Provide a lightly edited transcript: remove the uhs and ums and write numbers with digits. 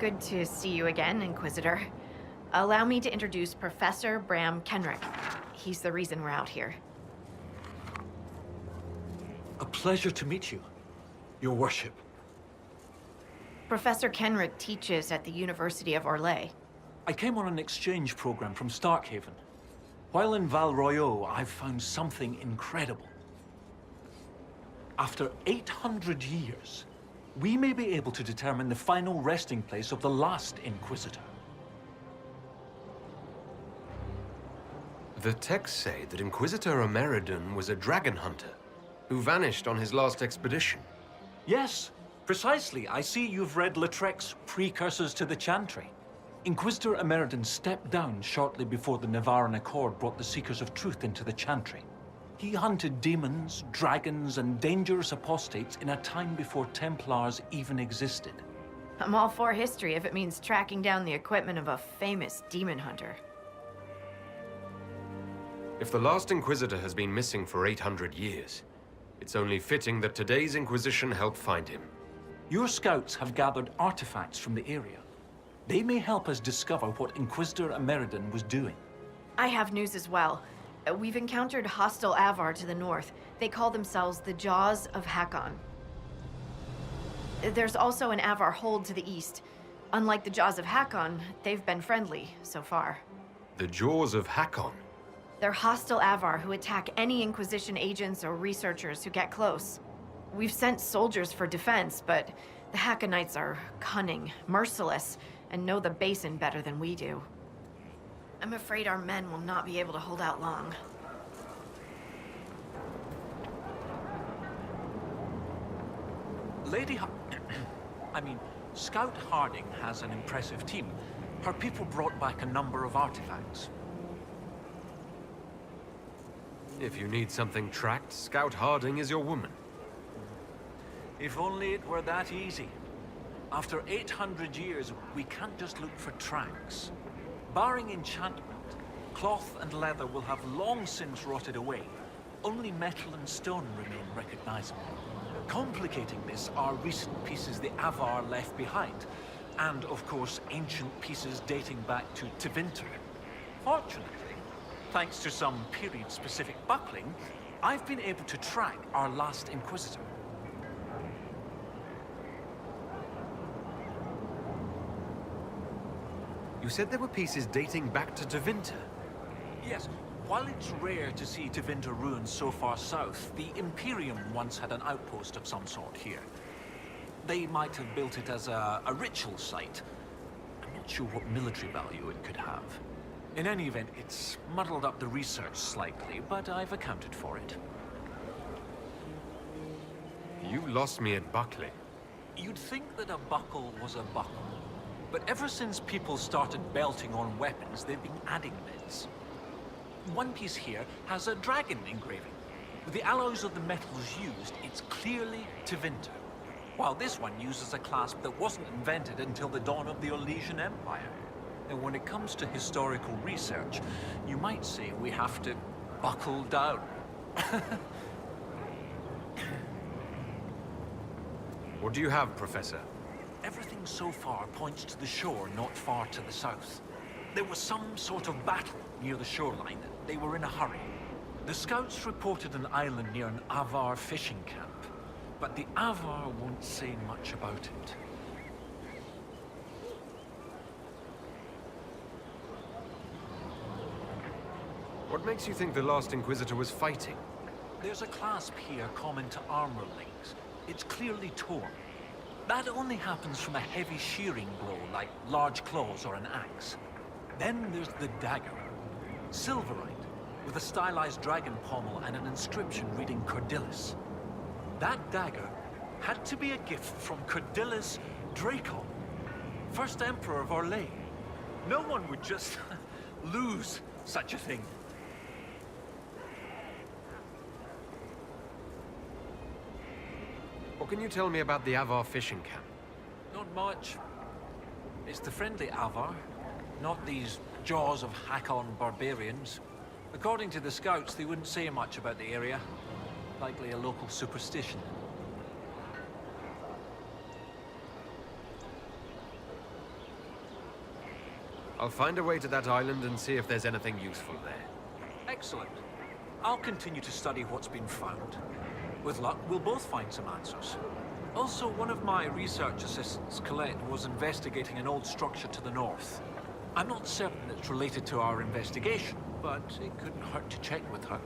Good to see you again, Inquisitor. Allow me to introduce Professor Bram Kenrick. He's the reason we're out here. A pleasure to meet you, Your Worship. Professor Kenrick teaches at the University of Orlais. I came on an exchange program from Starkhaven. While in Val Royeaux, I've found something incredible. After 800 years, we may be able to determine the final resting place of the last Inquisitor. The texts say that Inquisitor Ameridan was a dragon hunter who vanished on his last expedition. Yes, precisely. I see you've read Lautrec's Precursors to the Chantry. Inquisitor Ameridan stepped down shortly before the Nevarran Accord brought the Seekers of Truth into the Chantry. He hunted demons, dragons, and dangerous apostates in a time before Templars even existed. I'm all for history if it means tracking down the equipment of a famous demon hunter. If the last Inquisitor has been missing for 800 years, it's only fitting that today's Inquisition help find him. Your scouts have gathered artifacts from the area. They may help us discover what Inquisitor Ameridan was doing. I have news as well. We've encountered hostile Avar to the north. They call themselves the Jaws of Hakon. There's also an Avar hold to the east. Unlike the Jaws of Hakon, they've been friendly so far. The Jaws of Hakon? They're hostile Avar who attack any Inquisition agents or researchers who get close. We've sent soldiers for defense, but the Hakonites are cunning, merciless, and know the basin better than we do. I'm afraid our men will not be able to hold out long. Scout Harding has an impressive team. Her people brought back a number of artifacts. If you need something tracked, Scout Harding is your woman. If only it were that easy. After 800 years, we can't just look for tracks. Barring enchantment, cloth and leather will have long since rotted away. Only metal and stone remain recognizable. Complicating this are recent pieces the Avar left behind, and of course ancient pieces dating back to Tevinter. Fortunately, thanks to some period-specific buckling, I've been able to track our last Inquisitor. You said there were pieces dating back to Tevinter? Yes, while it's rare to see Tevinter ruins so far south, the Imperium once had an outpost of some sort here. They might have built it as a ritual site. I'm not sure what military value it could have. In any event, it's muddled up the research slightly, but I've accounted for it. You lost me at buckling. You'd think that a buckle was a buckle. But ever since people started belting on weapons, they've been adding bits. One piece here has a dragon engraving. With the alloys of the metals used, it's clearly Tevinter. While this one uses a clasp that wasn't invented until the dawn of the Orlesian Empire. And when it comes to historical research, you might say we have to buckle down. What do you have, Professor? Everything so far points to the shore not far to the south. There was some sort of battle near the shoreline. They were in a hurry. The scouts reported an island near an Avar fishing camp, but the Avar won't say much about it. What makes you think the last Inquisitor was fighting? There's a clasp here common to armor links. It's clearly torn. That only happens from a heavy shearing blow, like large claws or an axe. Then there's the dagger. Silverite, with a stylized dragon pommel and an inscription reading Cordilis. That dagger had to be a gift from Cordilis Dracon, first Emperor of Orlais. No one would just lose such a thing. What can you tell me about the Avar fishing camp? Not much. It's the friendly Avar, not these Jaws of Hakon barbarians. According to the scouts, they wouldn't say much about the area. Likely a local superstition. I'll find a way to that island and see if there's anything useful there. Excellent. I'll continue to study what's been found. With luck, we'll both find some answers. Also, one of my research assistants, Colette, was investigating an old structure to the north. I'm not certain it's related to our investigation, but it couldn't hurt to check with her.